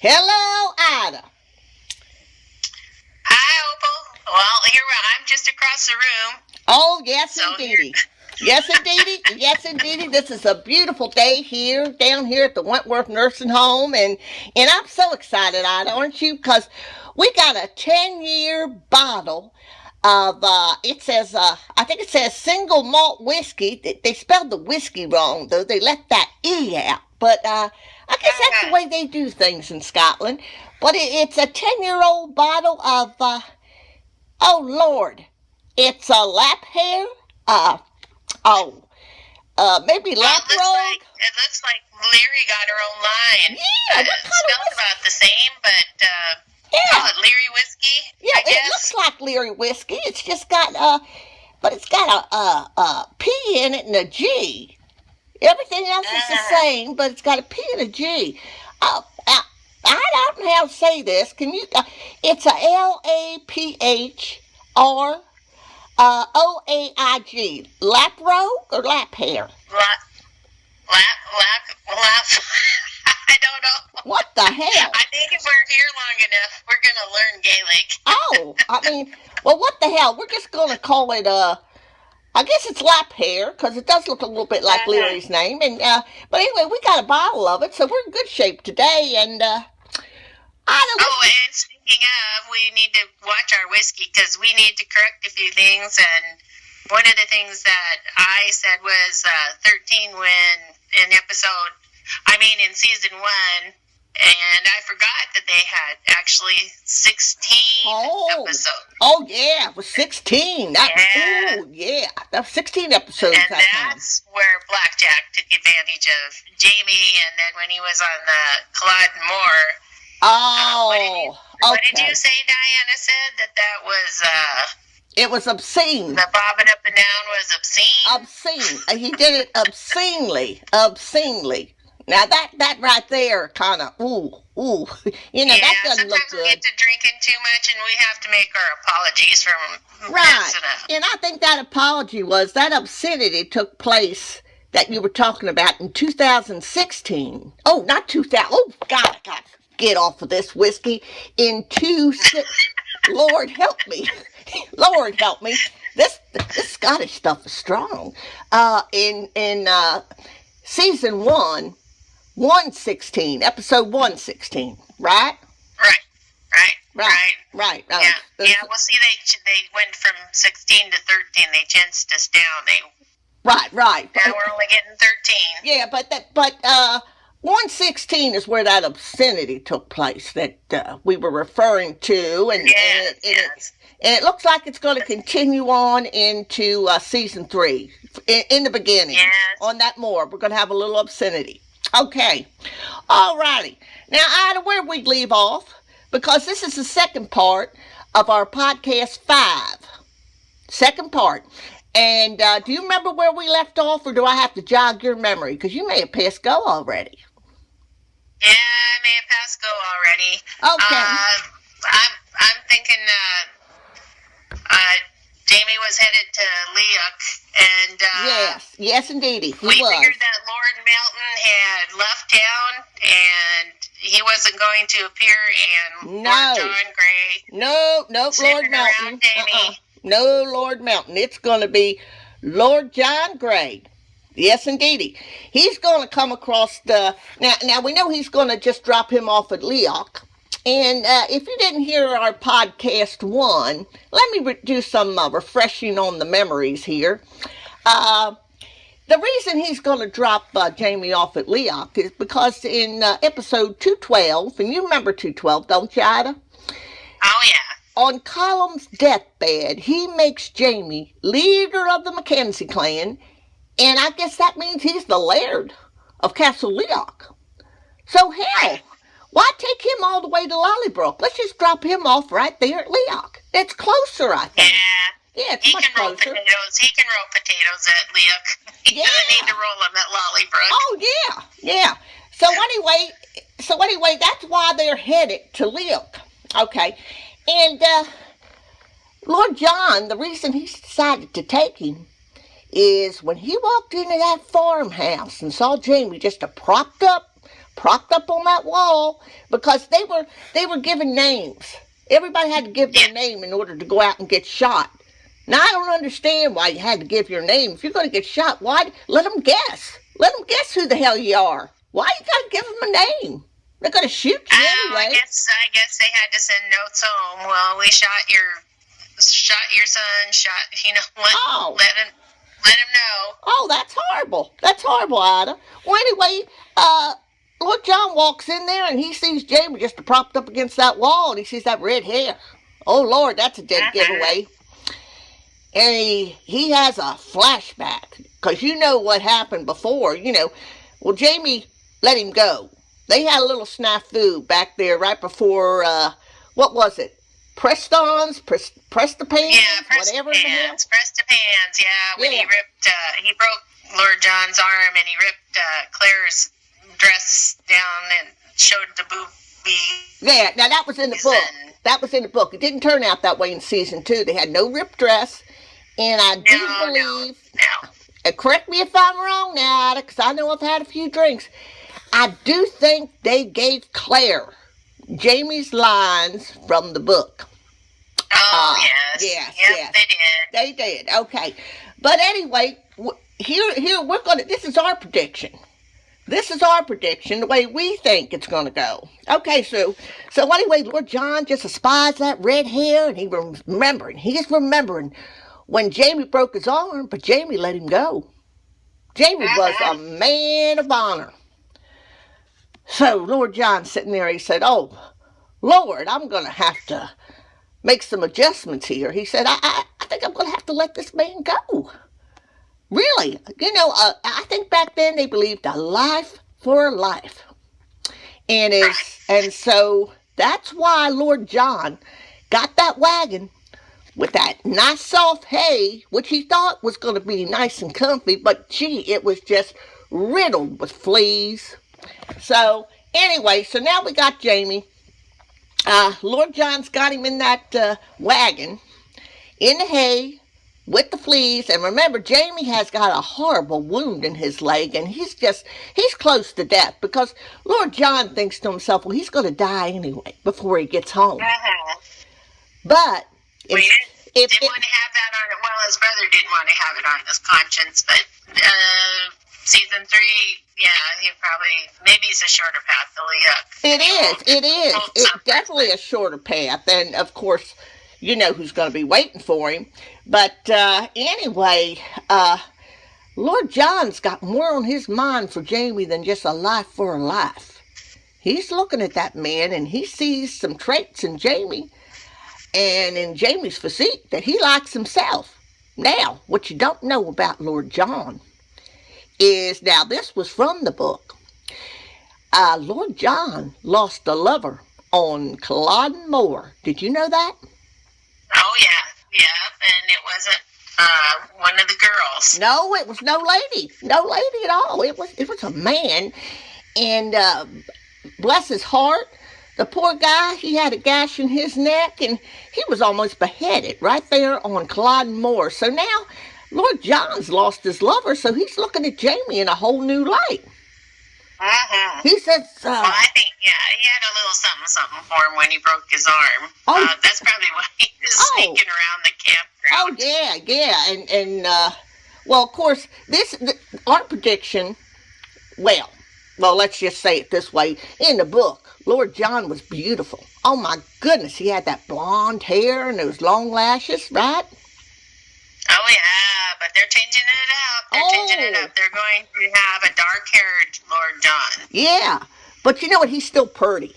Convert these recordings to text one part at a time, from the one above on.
Hello, Ida. Hi, Opal. Well, I'm just across the room. Oh, yes, So indeedy. Yes, indeedy. Yes, indeedy. This is a beautiful day down here at the Wentworth Nursing Home, and I'm so excited, Ida, aren't you? Because we got a 10-year bottle of I think it says single malt whiskey. They spelled the whiskey wrong, though. They left that E out. But I guess that's the way they do things in Scotland. But it's a 10-year-old bottle of, oh, Lord. It's a lap hair. Maybe lap rogue. It looks like Leary got her own line. Yeah, what kind of spelled about the same, but call it Leary whiskey. Yeah, I guess. It looks like Leary whiskey. It's just got but it's got a P in it and a G. Everything else is the same, but it's got a P and a G. I don't know how to say this. Can you? It's a LAPHR. OAIG. Lap rogue or lap hair? Lap. I don't know. What the hell? I think if we're here long enough, we're going to learn Gaelic. Oh, I mean, well, what the hell? We're just going to call it, I guess it's lap hair, because it does look a little bit like Leary's name. And but anyway, we got a bottle of it, so we're in good shape today. And and speaking of, we need to watch our whiskey because we need to correct a few things. And one of the things that I said was 13 when in season 1, and I forgot that they had actually 16 episodes. Oh, yeah, it was 16. That was 16 episodes. And that's where Blackjack took advantage of Jamie, and then when he was on the Culloden Moor. What did you say, Diana said that was... It was obscene. The bobbing up and down was obscene? Obscene. He did it obscenely. Obscenely. Now, that right there kind of, that doesn't look good. Sometimes we get to drinking too much and we have to make our apologies from right. And I think that apology was that obscenity took place that you were talking about in 2016. Oh, not 2000. Oh, God, I got to get off of this whiskey. Lord help me. Lord help me. This Scottish stuff is strong. In season 1, 116, episode 116, right? Right. Yeah. Well, see, they went from 16 to 13. They changed us down. Right. Now we're only getting 13. Yeah, but 116 is where that obscenity took place that we were referring to, and it looks like it's going to continue on into season 3 in the beginning. Yes. On that moor, we're going to have a little obscenity. Okay, all righty. Now, Ida, where we leave off, because this is the second part of our podcast 5. Second part. And do you remember where we left off, or do I have to jog your memory? Because you may have passed go already. Yeah, I may have passed go already. Okay. I'm thinking Jamie was headed to Leuk, and yes, indeed, he was. We figured that Lord Melton had left town, and he wasn't going to appear, and Lord John Grey. No, Lord Melton. No, Lord Melton. It's going to be Lord John Grey. Yes, indeedy. He's going to come across the... Now we know he's going to just drop him off at Leuk. And if you didn't hear our podcast 1, let me do some refreshing on the memories here. The reason he's going to drop Jamie off at Leuk is because in episode 212, and you remember 212, don't you, Ida? Oh, yeah. On Colum's deathbed, he makes Jamie leader of the Mackenzie clan, and I guess that means he's the laird of Castle Leuk. So hell, why take him all the way to Lollybrook? Let's just drop him off right there at Leuk. It's closer, I think. Yeah, it's much closer. He can roll potatoes at Leuk. He doesn't need to roll them at Lollybrook. Oh, yeah. So anyway, that's why they're headed to Leuk. Okay. And Lord John, the reason he decided to take him is when he walked into that farmhouse and saw Jamie just propped up propped up on that wall because they were given names. Everybody had to give their name in order to go out and get shot. Now, I don't understand why you had to give your name. If you're going to get shot, why? Let them guess. Let them guess who the hell you are. Why you got to give them a name? They're going to shoot you anyway. I guess they had to send notes home. Well, we shot your son. What? Oh. Let him know. Oh, that's horrible. That's horrible, Ida. Well, anyway, Lord John walks in there and he sees Jamie just propped up against that wall, and he sees that red hair. Oh, Lord, that's a dead giveaway. And he has a flashback, because you know what happened before. Well, Jamie let him go. They had a little snafu back there right before, what was it? Prestons, Prestapans, whatever. Prestapans, yeah. When he broke Lord John's arm and he ripped Claire's dress down and showed the boobie. Yeah, now that was in the book. That was in the book. It didn't turn out that way in season 2. They had no ripped dress. And I do believe, correct me if I'm wrong now, because I know I've had a few drinks. I do think they gave Claire Jamie's lines from the book. Oh, yes. Yep, they did. They did, okay. But anyway, here we're going to, this is our prediction. This is our prediction, the way we think it's going to go. Okay, so anyway, Lord John just espies that red hair, and he's remembering when Jamie broke his arm, but Jamie let him go. Jamie was a man of honor. So Lord John's sitting there, he said, oh, Lord, I'm going to have to make some adjustments here. He said, I think I'm going to have to let this man go. Really? I think back then they believed a life for a life. And so that's why Lord John got that wagon with that nice soft hay, which he thought was going to be nice and comfy, but gee, it was just riddled with fleas. So anyway, so now we got Jamie. Lord John's got him in that wagon, in the hay, with the fleas. And remember, Jamie has got a horrible wound in his leg, and he's close to death, because Lord John thinks to himself, well, he's going to die anyway before he gets home. But didn't want to have that on it. Well, his brother didn't want to have it on his conscience, but season 3, yeah, maybe it's a shorter path to Leah. It is. It's definitely a shorter path, and of course, you know who's going to be waiting for him. But anyway, Lord John's got more on his mind for Jamie than just a life for a life. He's looking at that man, and he sees some traits in Jamie, and in Jamie's physique, that he likes himself. Now, what you don't know about Lord John is, now this was from the book, Lord John lost a lover on Culloden Moor. Did you know that? Oh, yeah, and it wasn't one of the girls. No, it was no lady at all. It was a man, and bless his heart, the poor guy, he had a gash in his neck, and he was almost beheaded right there on Culloden Moor. So now Lord John's lost his lover, so he's looking at Jamie in a whole new light. He says, well, I think, he had a little something for him when he broke his arm. That's probably why he was sneaking around the campground. Yeah, and well, of course, our prediction, well, let's just say it this way. In the book, Lord John was beautiful. Oh, my goodness, he had that blonde hair and those long lashes, right? Oh, yeah, but they're changing it up. They're going to have a dark-haired Lord John. Yeah, but you know what? He's still pretty.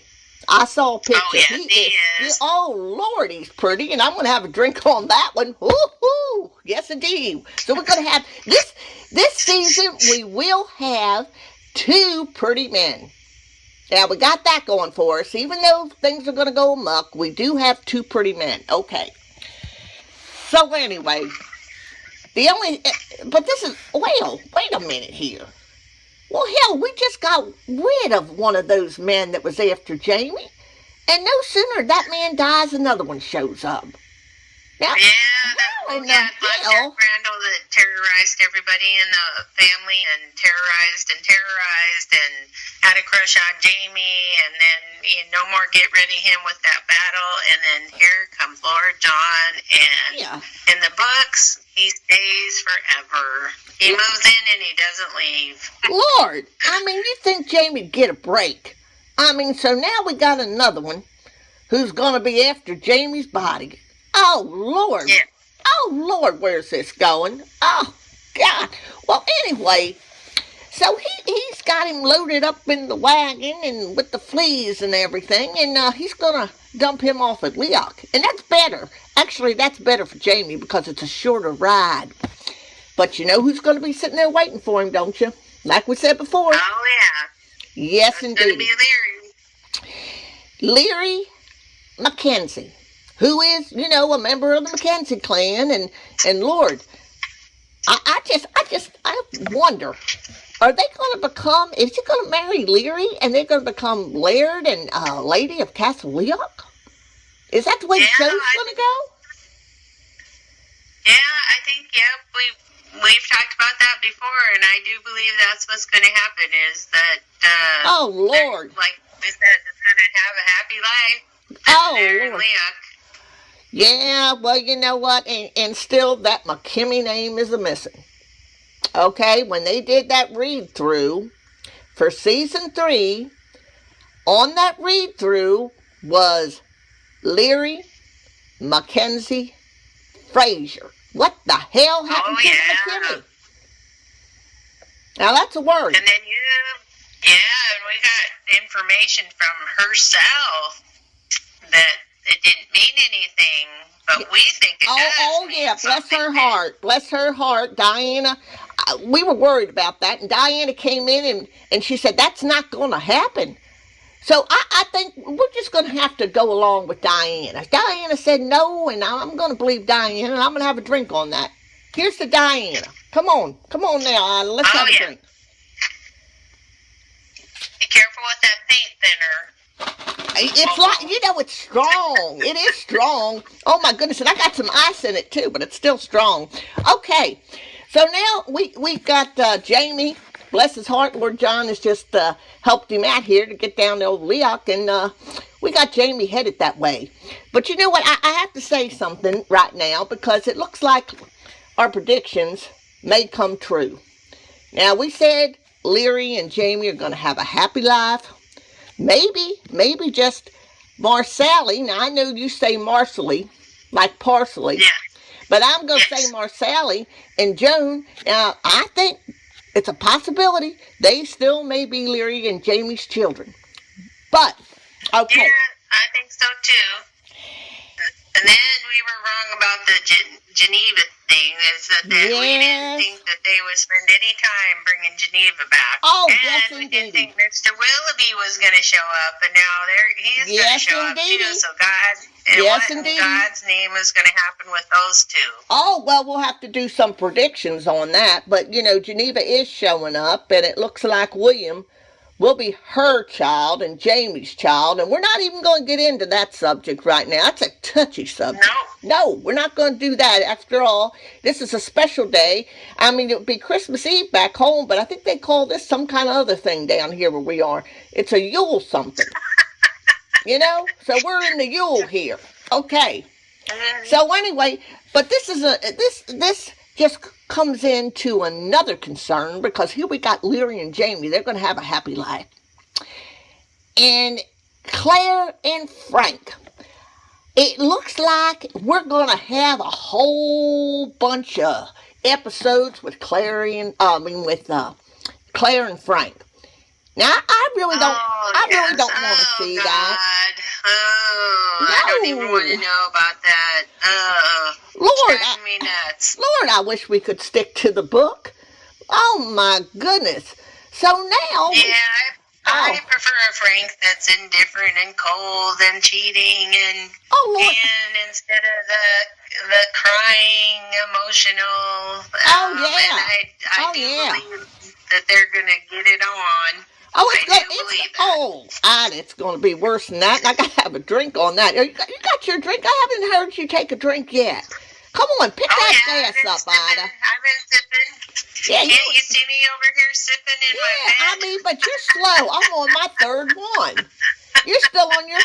I saw a picture. Oh, yes, he is. Oh, Lord, he's pretty, and I'm going to have a drink on that one. Woo-hoo! Yes, indeed. So we're going to have, this season, we will have 2 pretty men. Now, we got that going for us. Even though things are going to go amok, we do have 2 pretty men. Okay. So anyway, but this is, well, wait a minute here. Well, hell, we just got rid of one of those men that was after Jamie. And no sooner that man dies, another one shows up. Now, Jack Randall that terrorized everybody in the family and terrorized and had a crush on Jamie, and then no more get rid of him with that battle, and then here comes Lord John, and in the books, he stays forever. He moves in and he doesn't leave. Lord, I mean, you think Jamie'd get a break. I mean, so now we got another one who's going to be after Jamie's body. Oh, Lord. Yeah. Oh, Lord, where's this going? Oh, God. Well, anyway, so he's got him loaded up in the wagon and with the fleas and everything, and he's going to dump him off at Leok. And that's better. Actually, that's better for Jamie because it's a shorter ride. But you know who's going to be sitting there waiting for him, don't you? Like we said before. Oh, yeah. Yes, That's indeed. going to be Leary. Leary Mackenzie, who is, a member of the Mackenzie clan, and Lord, I wonder, are they going to become, is he going to marry Leary, and they're going to become Laird and Lady of Castle Leok? Is that the way the show's going to go? Yeah, I think, we've talked about that before, and I do believe that's what's going to happen, is that, oh, Lord. Like we said, they're going to have a happy life. Oh, Lord. Yeah, well, you know what? And still, that McKimmy name is a missing. Okay, when they did that read-through for season 3, on that read-through was Leary Mackenzie Fraser. What the hell happened to McKimmy? Now, that's a word. And then and we got information from herself that it didn't mean anything, but we think it does. Oh, yeah, bless her heart. Bless her heart. Diana, we were worried about that, and Diana came in and she said, that's not going to happen. So I think we're just going to have to go along with Diana. Diana said no, and I'm going to believe Diana, and I'm going to have a drink on that. Here's to Diana. Come on now, let's have a drink. Be careful with that paint thinner. It's like, it's strong. It is strong. Oh, my goodness. And I got some ice in it, too, but it's still strong. Okay. So now we've got Jamie. Bless his heart. Lord John has just helped him out here to get down to old Leok. And we got Jamie headed that way. But you know what? I have to say something right now because it looks like our predictions may come true. Now, we said Leary and Jamie are going to have a happy life. Maybe just Marsally. Now, I know you say Marsally, like parsley. Yeah. But I'm going to say Marsally and Joan. Now, I think it's a possibility. They still may be Leary and Jamie's children. But, okay. Yeah, I think so, too. And then we were wrong about the Geneva thing. Is that we didn't think that they would spend any time bringing Geneva back. Oh, and yes, we indeed. didn't think Mr. Willoughby was going to show up, and now he's going to show up too. So God's name is going to happen with those two. Oh, well, we'll have to do some predictions on that. But, Geneva is showing up, and it looks like William will be her child and Jamie's child. And we're not even going to get into that subject right now. That's a touchy subject. No, we're not going to do that. After all, this is a special day. I mean, it would be Christmas Eve back home, but I think they call this some kind of other thing down here where we are. It's a Yule something. So we're in the Yule here. Okay. So anyway, but this is this just comes into another concern because here we got Leary and Jamie. They're going to have a happy life. And Claire and Frank. It looks like we're going to have a whole bunch of episodes with Claire and Frank. Now, I really don't want to see that. No. I don't even want to know about that. Lord, driving me nuts. Lord, I wish we could stick to the book. Oh, my goodness. So now... Yeah, I prefer a Frank that's indifferent and cold and cheating and instead of the crying, emotional. And I do believe that they're going to get it on. It's going to be worse than that. And I got to have a drink on that. You got your drink? I haven't heard you take a drink yet. Come Come on, pick Oh, that yeah, glass up, Ida. I've been sipping. Yeah, Can't you see me over here sipping in my bed? I mean, but you're slow. I'm on my third one. You're still on your